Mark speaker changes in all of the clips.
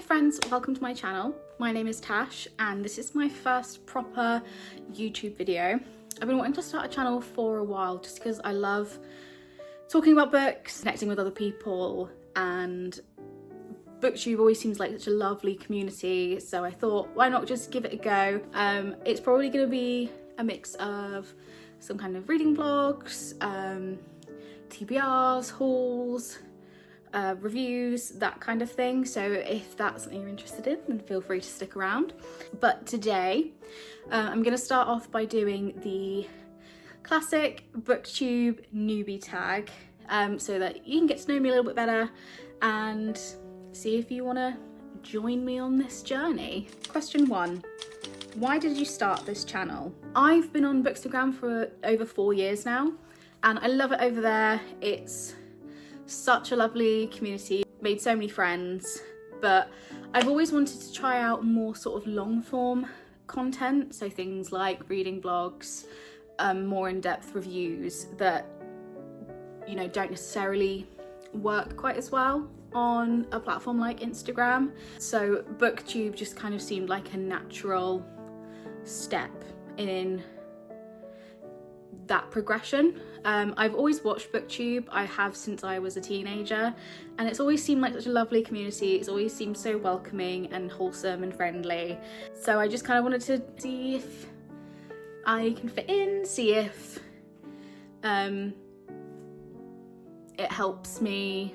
Speaker 1: friends, welcome to my channel. My name is Tash and this is my first proper YouTube video. I've been wanting to start a channel for a while just because I love talking about books, connecting with other people, and BookTube always seems like such a lovely community, so I thought why not just give it a go. It's probably going to be a mix of some kind of reading vlogs, TBRs, hauls, reviews, that kind of thing. So if that's something you're interested in, then feel free to stick around. But today I'm going to start off by doing the classic BookTube Newbie Tag, so that you can get to know me a little bit better and see if you want to join me on this journey. Question 1. Why did you start this channel? I've been on Bookstagram for over 4 years now and I love it over there. It's such a lovely community, made so many friends, but I've always wanted to try out more sort of long form content, so things like reading blogs, more in-depth reviews that, you know, don't necessarily work quite as well on a platform like Instagram. So BookTube just kind of seemed like a natural step in that progression. I've always watched BookTube, I have since I was a teenager, and it's always seemed like such a lovely community. It's always seemed so welcoming and wholesome and friendly. So I just kind of wanted to see if I can fit in, see if it helps me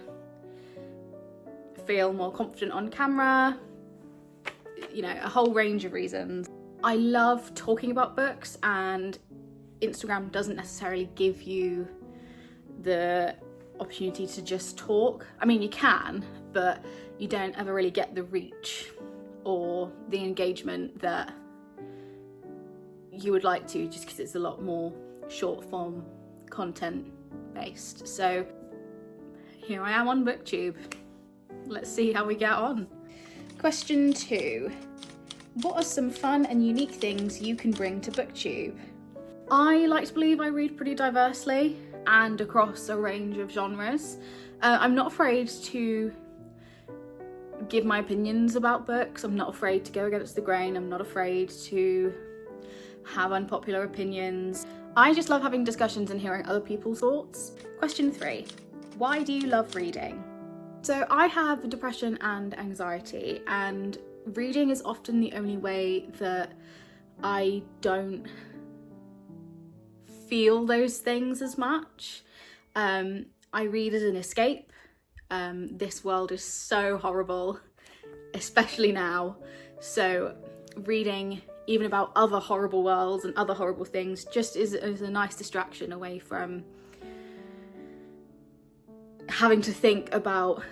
Speaker 1: feel more confident on camera, you know, a whole range of reasons. I love talking about books and Instagram doesn't necessarily give you the opportunity to just talk. I mean, you can, but you don't ever really get the reach or the engagement that you would like to, just because it's a lot more short form content based. So here I am on BookTube. Let's see how we get on. Question 2. What are some fun and unique things you can bring to BookTube? I like to believe I read pretty diversely and across a range of genres. I'm not afraid to give my opinions about books. I'm not afraid to go against the grain. I'm not afraid to have unpopular opinions. I just love having discussions and hearing other people's thoughts. Question 3. Why do you love reading? So I have depression and anxiety, and reading is often the only way that I don't feel those things as much. I read as an escape. This world is so horrible, especially now. So reading even about other horrible worlds and other horrible things just is a nice distraction away from having to think about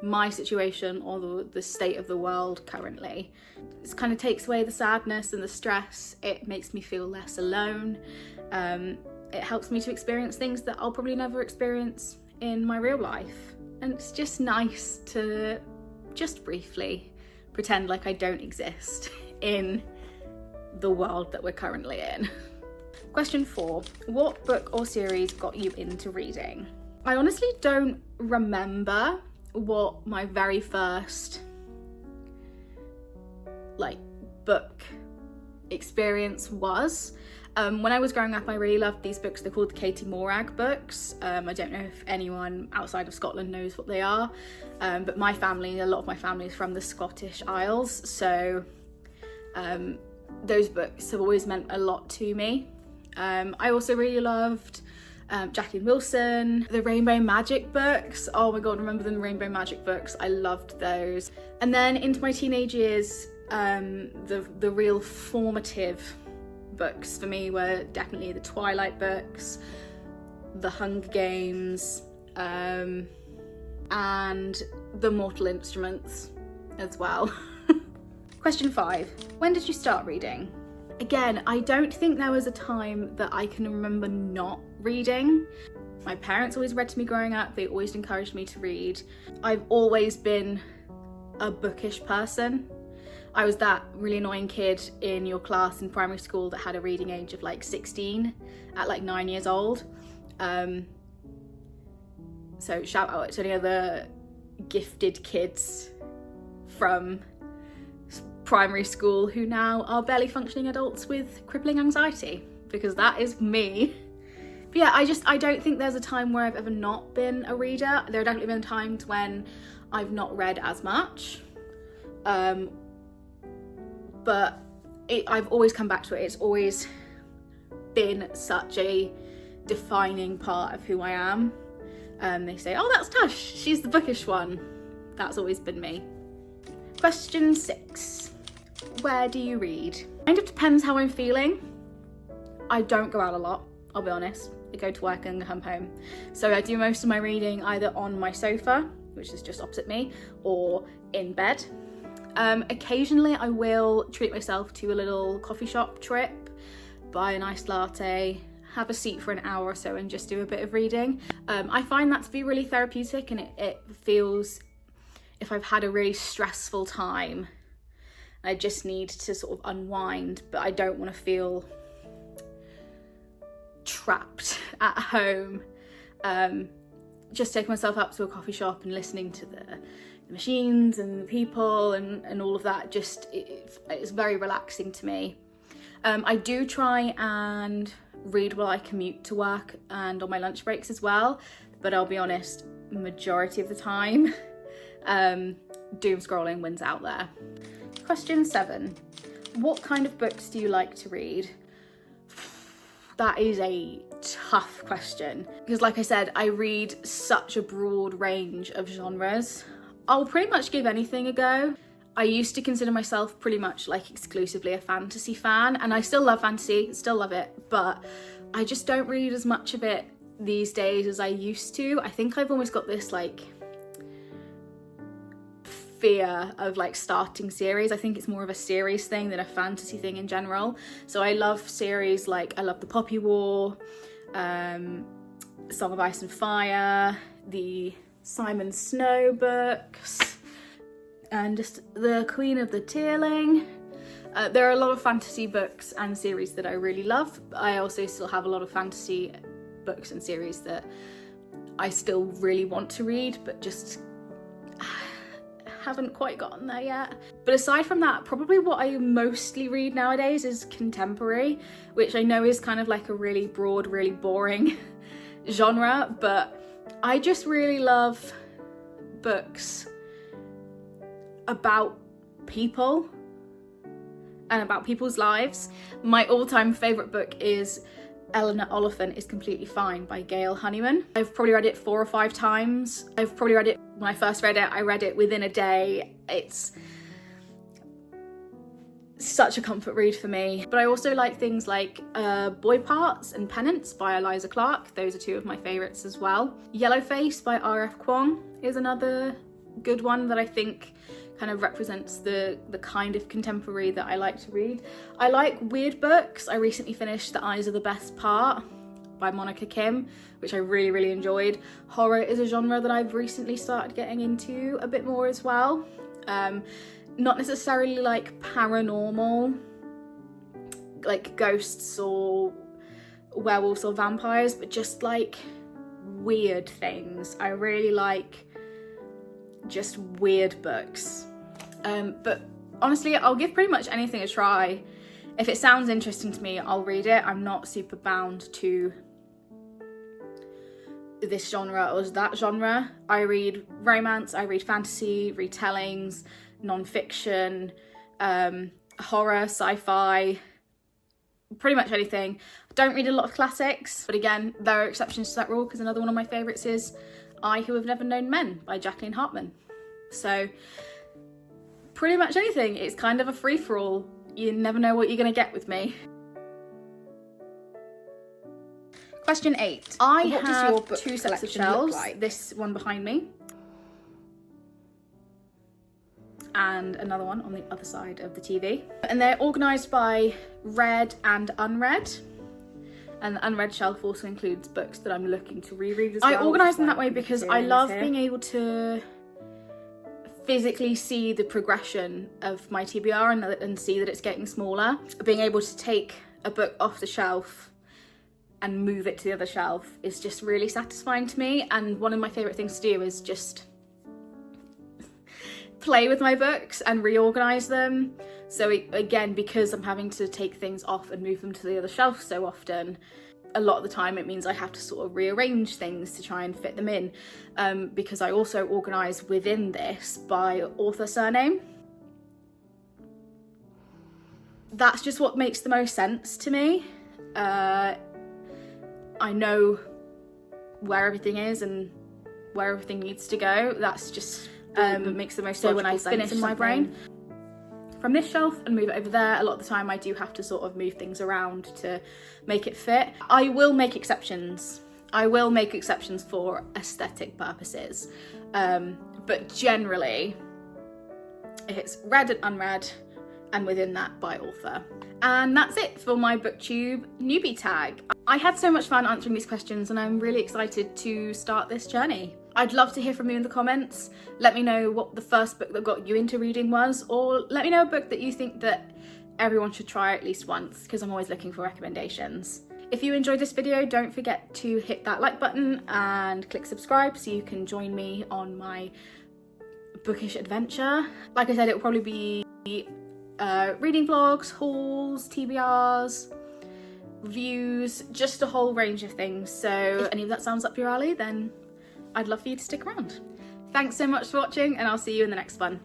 Speaker 1: my situation or the state of the world currently. It kind of takes away the sadness and the stress. It makes me feel less alone. It helps me to experience things that I'll probably never experience in my real life. And it's just nice to just briefly pretend like I don't exist in the world that we're currently in. Question 4. What book or series got you into reading? I honestly don't remember what my very first book experience was. When I was growing up, I really loved these books. They're called the Katie Morag books. I don't know if anyone outside of Scotland knows what they are, but my family, a lot of my family is from the Scottish Isles, so those books have always meant a lot to me. I also really loved Jacqueline Wilson, the Rainbow Magic books. Oh my god, remember the Rainbow Magic books? I loved those. And then into my teenage years, the real formative books for me were definitely the Twilight books, the Hunger Games, and the Mortal Instruments as well. Question 5. When did you start reading? Again, I don't think there was a time that I can remember not reading. My parents always read to me growing up. They always encouraged me to read. I've always been a bookish person. I was that really annoying kid in your class in primary school that had a reading age of 16 at 9 years old. So shout out to any other gifted kids from primary school who now are barely functioning adults with crippling anxiety, because that is me. But yeah, I don't think there's a time where I've ever not been a reader. There have definitely been times when I've not read as much, but I've always come back to it. It's always been such a defining part of who I am. They say, oh, that's Tash, she's the bookish one. That's always been me. Question 6. Where do you read? Kind of depends how I'm feeling. I don't go out a lot, I'll be honest. I go to work and come home. So I do most of my reading either on my sofa, which is just opposite me, or in bed. Occasionally I will treat myself to a little coffee shop trip, buy a nice latte, have a seat for an hour or so and just do a bit of reading. I find that to be really therapeutic, and it feels, if I've had a really stressful time, I just need to sort of unwind, but I don't want to feel trapped at home. Just taking myself up to a coffee shop and listening to the machines and the people and all of that, just it's very relaxing to me. I do try and read while I commute to work and on my lunch breaks as well, but I'll be honest, majority of the time doom scrolling wins out there. Question 7. What kind of books do you like to read? That is a tough question, because like I said, I read such a broad range of genres. I'll pretty much give anything a go. I used to consider myself pretty much like exclusively a fantasy fan, and I still love fantasy, still love it, but I just don't read as much of it these days as I used to. I think I've almost got this like fear of like starting series. I think it's more of a series thing than a fantasy thing in general. So I love series like, I love the Poppy War, Song of Ice and Fire, the Simon Snow books, and just the Queen of the Tearling. There are a lot of fantasy books and series that I really love. I also still have a lot of fantasy books and series that I still really want to read, but just haven't quite gotten there yet. But aside from that, probably what I mostly read nowadays is contemporary, which I know is kind of like a really broad, really boring genre, but I just really love books about people and about people's lives. My all-time favourite book is Eleanor Oliphant is Completely Fine by Gail Honeyman. I've probably read it 4 or 5 times. I've probably read it, when I first read it, I read it within a day. It's such a comfort read for me. But I also like things like Boy Parts and Penance by Eliza Clark. Those are 2 of my favourites as well. Yellowface by R.F. Kuang is another good one that I think kind of represents the kind of contemporary that I like to read. I like weird books. I recently finished The Eyes Are the Best Part by Monica Kim, which I really, really enjoyed. Horror is a genre that I've recently started getting into a bit more as well. Not necessarily like paranormal, like ghosts or werewolves or vampires, but just like weird things. I really like just weird books. But honestly, I'll give pretty much anything a try. If it sounds interesting to me, I'll read it. I'm not super bound to this genre or that genre. I read romance, I read fantasy, retellings, non-fiction, horror, sci-fi, pretty much anything. I don't read a lot of classics, but again, there are exceptions to that rule, because another one of my favourites is I Who Have Never Known Men by Jacqueline Hartman. So pretty much anything. It's kind of a free-for-all. You never know what you're going to get with me. Question 8. I have 2 sets of shelves. This one behind me and another one on the other side of the TV. And they're organised by read and unread. And the unread shelf also includes books that I'm looking to reread as well. I organise them that way because I love being able to physically see the progression of my TBR and see that it's getting smaller. Being able to take a book off the shelf and move it to the other shelf is just really satisfying to me. And one of my favourite things to do is just play with my books and reorganize them. So again, because I'm having to take things off and move them to the other shelf so often, a lot of the time it means I have to sort of rearrange things to try and fit them in, because I also organise within this by author surname. That's just what makes the most sense to me. I know where everything is and where everything needs to go. That's just makes the most sense. So when I finish in my brain from this shelf and move it over there, a lot of the time I do have to sort of move things around to make it fit. I will make exceptions. I will make exceptions for aesthetic purposes, but generally it's read and unread, and within that by author. And that's it for my BookTube Newbie Tag. I had so much fun answering these questions and I'm really excited to start this journey. I'd love to hear from you in the comments. Let me know what the first book that got you into reading was, or let me know a book that you think that everyone should try at least once, because I'm always looking for recommendations. If you enjoyed this video, don't forget to hit that like button and click subscribe so you can join me on my bookish adventure. Like I said, it will probably be reading vlogs, hauls, TBRs, reviews, just a whole range of things. So if any of that sounds up your alley, then I'd love for you to stick around. Thanks so much for watching, and I'll see you in the next one.